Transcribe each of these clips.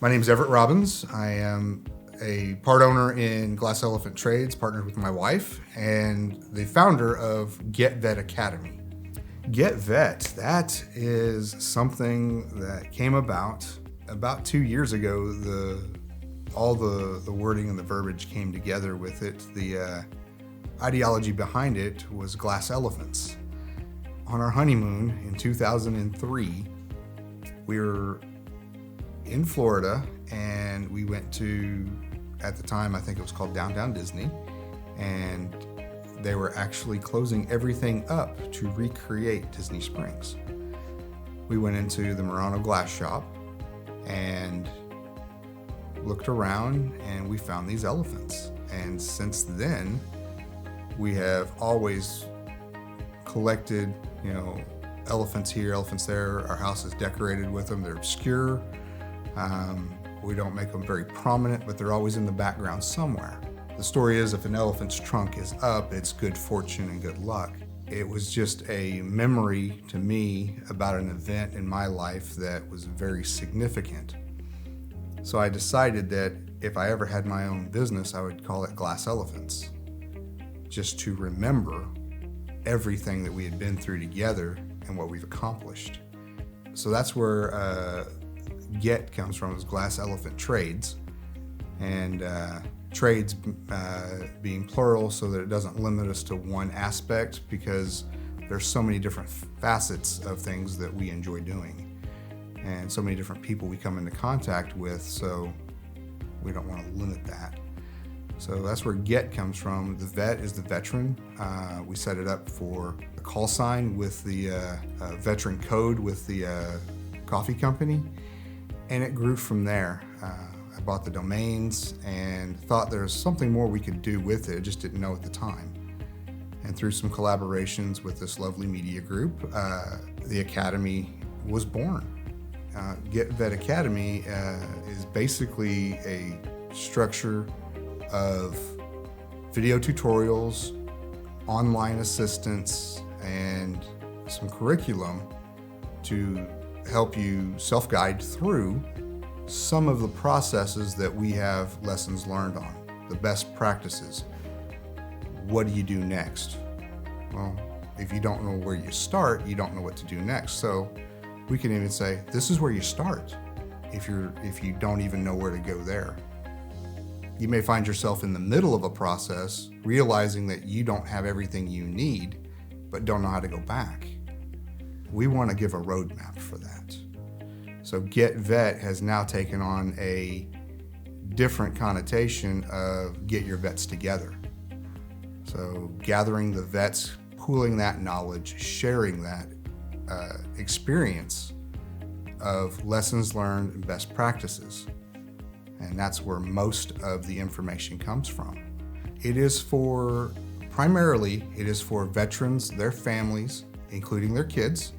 My name is Everett Robbins. I am a part owner in Glass Elephant Trades, partnered with my wife, and the founder of Get Vet Academy. Get Vet, that is something that came about 2 years ago. All the wording and the verbiage came together with it. The ideology behind it was glass elephants. On our honeymoon in 2003, we were in Florida, and we went to, at the time, I think it was called Downtown Disney, and they were actually closing everything up to recreate Disney Springs. We went into the Murano glass shop and looked around, and we found these elephants. And since then, we have always collected, elephants here, elephants there. Our house is decorated with them. They're obscure. We don't make them very prominent, but they're always in the background somewhere. The story is, if an elephant's trunk is up, it's good fortune and good luck. It was just a memory to me about an event in my life that was very significant. So I decided that if I ever had my own business, I would call it Glass Elephants, just to remember everything that we had been through together and what we've accomplished. So that's where Get comes from, is Glass Elephant Trades, and trades being plural so that it doesn't limit us to one aspect, because there's so many different facets of things that we enjoy doing and so many different people we come into contact with, so we don't want to limit that. So that's where Get comes from. The vet is the veteran. We set it up for a call sign with the veteran code with the coffee company, and it grew from there. I bought the domains and thought there was something more we could do with it, just didn't know at the time. And through some collaborations with this lovely media group, the Academy was born. Get Vet Academy is basically a structure of video tutorials, online assistance, and some curriculum to help you self-guide through some of the processes that we have lessons learned on, the best practices. What do you do next? Well, if you don't know where you start, you don't know what to do next. So we can even say, this is where you start if you don't even know where to go there. You may find yourself in the middle of a process, realizing that you don't have everything you need, but don't know how to go back. We want to give a roadmap for that. So Get Vet has now taken on a different connotation of get your vets together. So gathering the vets, pooling that knowledge, sharing that experience of lessons learned and best practices. And that's where most of the information comes from. Primarily, it is for veterans, their families, including their kids.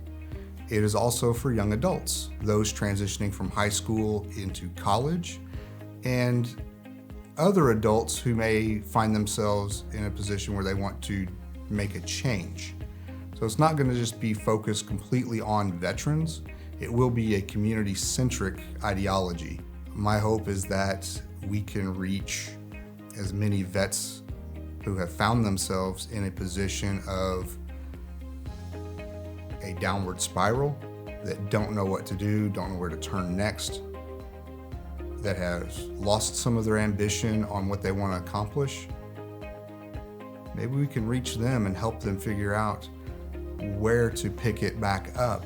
It is also for young adults, those transitioning from high school into college, and other adults who may find themselves in a position where they want to make a change. So it's not going to just be focused completely on veterans. It will be a community-centric ideology. My hope is that we can reach as many vets who have found themselves in a position of a downward spiral, that don't know what to do, don't know where to turn next, that has lost some of their ambition on what they want to accomplish. Maybe we can reach them and help them figure out where to pick it back up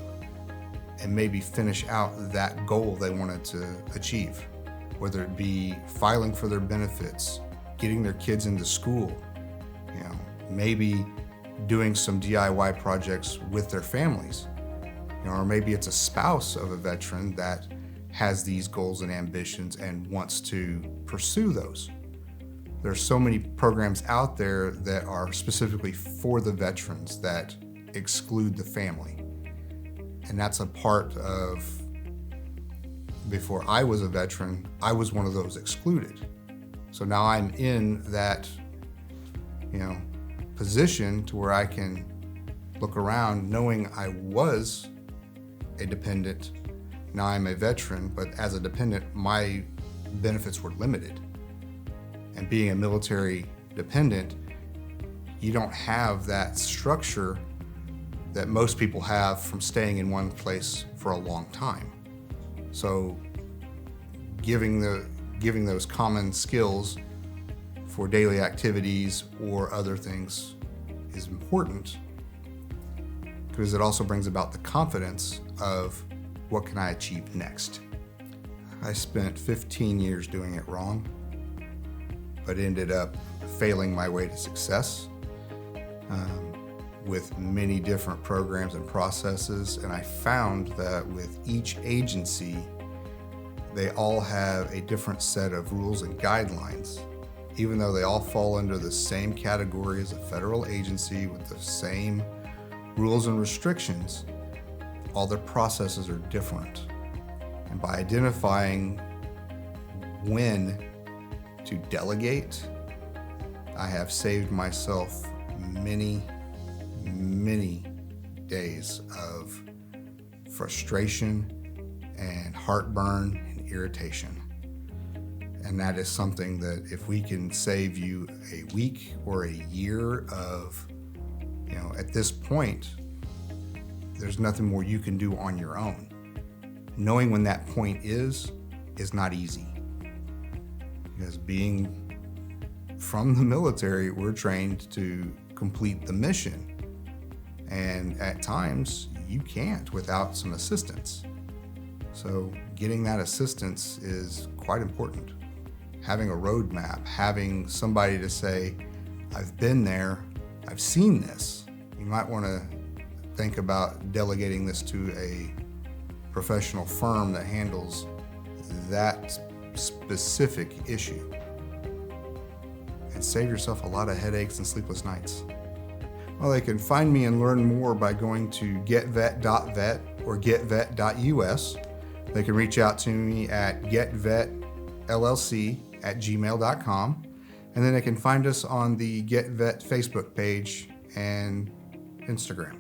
and maybe finish out that goal they wanted to achieve, whether it be filing for their benefits, getting their kids into school, maybe doing some DIY projects with their families, or maybe it's a spouse of a veteran that has these goals and ambitions and wants to pursue those. There's so many programs out there that are specifically for the veterans that exclude the family. And that's a part of, before I was a veteran, I was one of those excluded. So now I'm in that, position to where I can look around knowing I was a dependent, Now I'm a veteran, but as a dependent, my benefits were limited. And being a military dependent, you don't have that structure that most people have from staying in one place for a long time. So giving those common skills for daily activities or other things is important, because it also brings about the confidence of what can I achieve next. I spent 15 years doing it wrong, but ended up failing my way to success with many different programs and processes. And I found that with each agency, they all have a different set of rules and guidelines. Even though they all fall under the same category as a federal agency with the same rules and restrictions, all their processes are different. And by identifying when to delegate, I have saved myself many days of frustration and heartburn and irritation. And that is something that if we can save you a week or a year of, at this point, there's nothing more you can do on your own. Knowing when that point is not easy. Because being from the military, we're trained to complete the mission. And at times, you can't without some assistance. So getting that assistance is quite important. Having a roadmap, having somebody to say, I've been there, I've seen this. You might want to think about delegating this to a professional firm that handles that specific issue, and save yourself a lot of headaches and sleepless nights. Well, they can find me and learn more by going to getvet.vet or getvet.us. They can reach out to me at getvetllc@gmail.com, and then they can find us on the Get Vet Facebook page and Instagram.